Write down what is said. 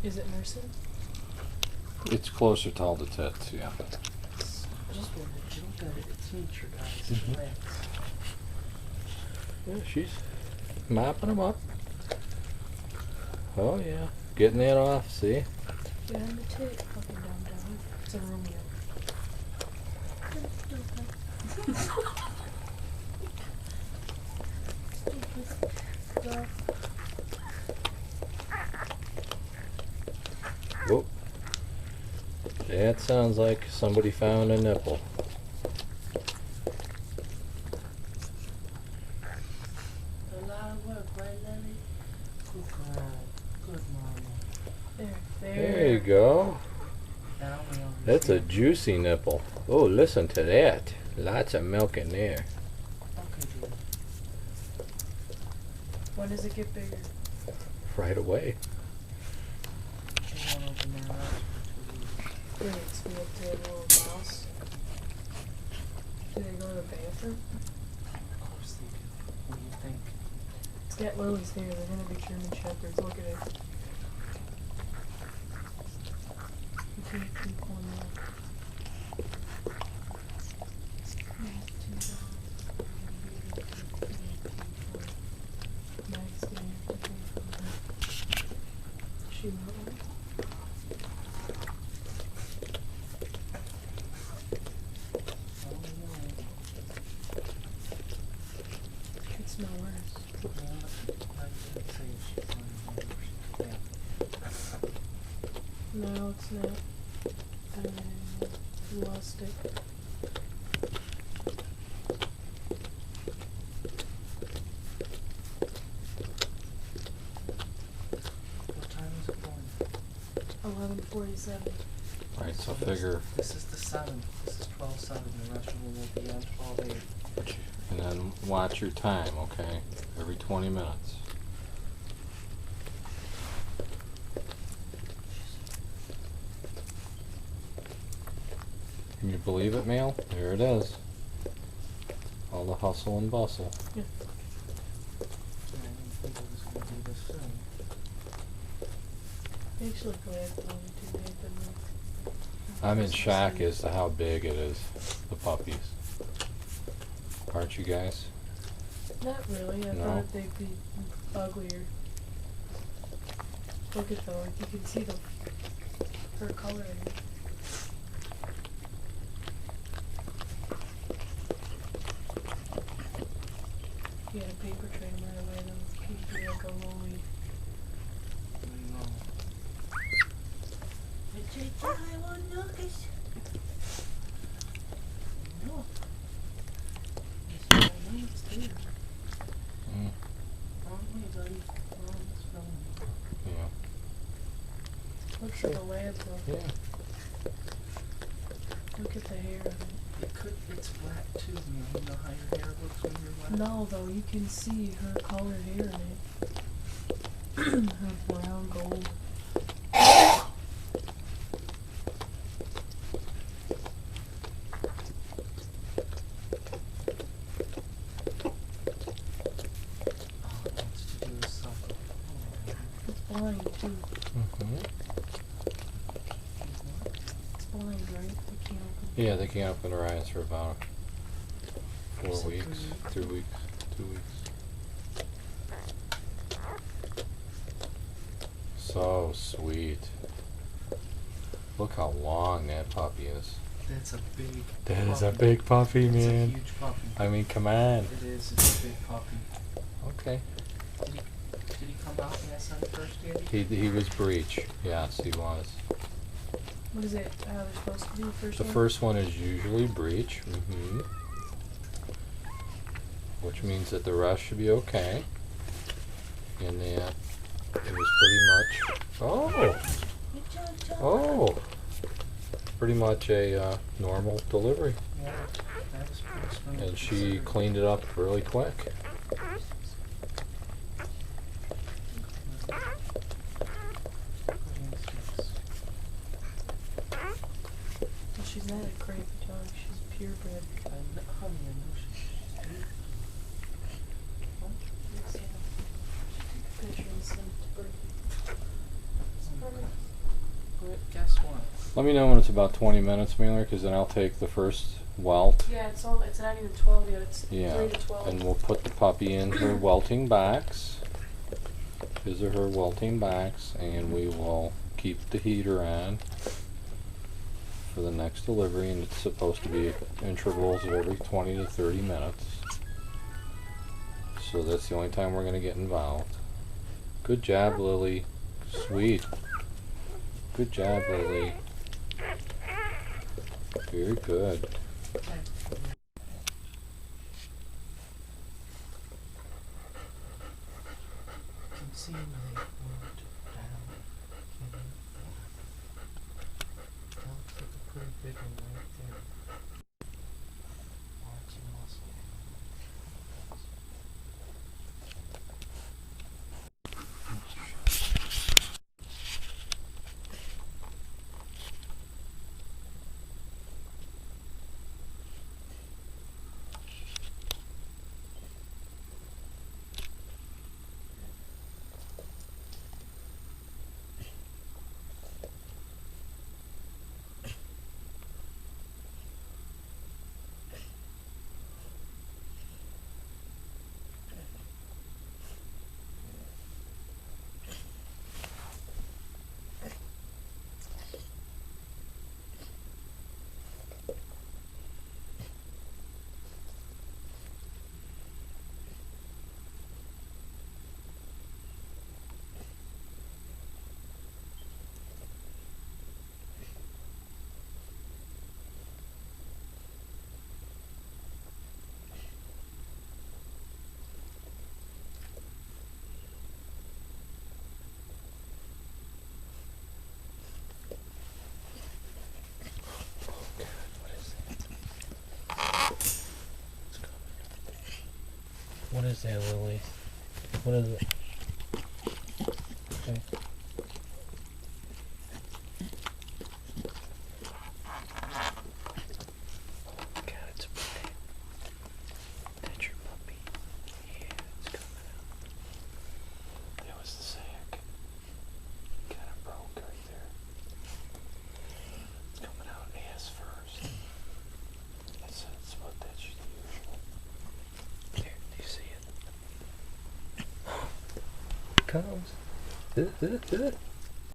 Is it nursing? It's closer to all the tits, yeah. Just want to jump at its nature, guys. Mhm. Relax. Yeah, she's mopping them up. Oh yeah, getting that off, see? Behind the tit. Fucking dumb dog. It's a Romeo. Dog. Whoop. That sounds like somebody found a nipple. A lot of work, right, Lily? Good girl. Good mama. There. There you go. Now we understand. That's a juicy nipple. Oh, listen to that. Lots of milk in there. Okay, dear. When does it get bigger? Right away. She won't open their eyes for 2 weeks. Brings me up to a little mouse. Do they go to the bathroom? Of course they do. What do you think? It's got Lilly's hair. They're gonna be German shepherds. Look at it. You can't keep one now. She won't. Oh, no. Could smell worse. Yeah, I didn't say she's on the yeah. No, it's not. I lost it. What time is it going? 11:47. Right, so this- figure, This is the 7th. This is 12/7. The rest of them will be on 12/8. and then watch your time, okay? Every 20 minutes. Can you believe it, Mel? There it is. All the hustle and bustle. Yeah. I didn't think it was going to be this soon. Actually, glad it's only 2 days, but no. I'm in shock as to how big it is, the puppies. Aren't you guys? Not really. I No. thought they'd be uglier. Look at though. You can see her color in it. He had a paper train right away though. He'd be like a lowly. There you go. I want Lucas. No. Yes, I know it's there. Mm, Wrong way, buddy. Wrong, it's wrong. yeah. Looks like a lab though. Yeah. Look at the hair on it. It's black too, you know how your hair looks when you're wet? No, though, you can see her colored hair in it. Her brown gold. Oh, it wants to do a suckle. Oh, It's blind too. Mm-hmm. It's blind, right? They can't open. Yeah, they can't open their eyes for about 4 So weeks, 2 weeks, 2 weeks. So sweet. Look how long that puppy is. that's a big That is a puppy. big puppy, It's man. a huge puppy. I mean, come on. It is, it's a big puppy. Okay. Did he come out in that sun first, Andy? He was breech. Yes, he was. What is it? How they're supposed to do the first The one? first one is usually breech. Which means that the rest should be okay. And that it was pretty much. Oh! Pretty much a normal delivery. Yeah, that was pretty smooth. And she considering. cleaned it up really quick. Well, she's not a crazy dog. She's purebred. Honey, I know she's beautiful. Let's see. Take a picture and send it to Bertie. Oh, God. Let me know when it's about 20 minutes, Mailer, because then I'll take the first welt. Yeah, it's not even 12 yet. It's 3 to 12. And we'll put the puppy in her welting backs. These are her welting backs, and we will keep the heater on for the next delivery, and it's supposed to be intervals of every 20 to 30 minutes. So that's the only time we're going to get involved. Good job, Lily. Sweet. Good job, Lily. Very good. Can see where they moved down. That looks like a pretty big one right there. Lots of muscle. What is that, Lily? What is it? Okay. God, it's a puppy. That's your puppy. Yeah, it's coming out. That was the sack. Kind of broke right there. It's coming out ass first. That's the usual. Here, do you see it? Comes.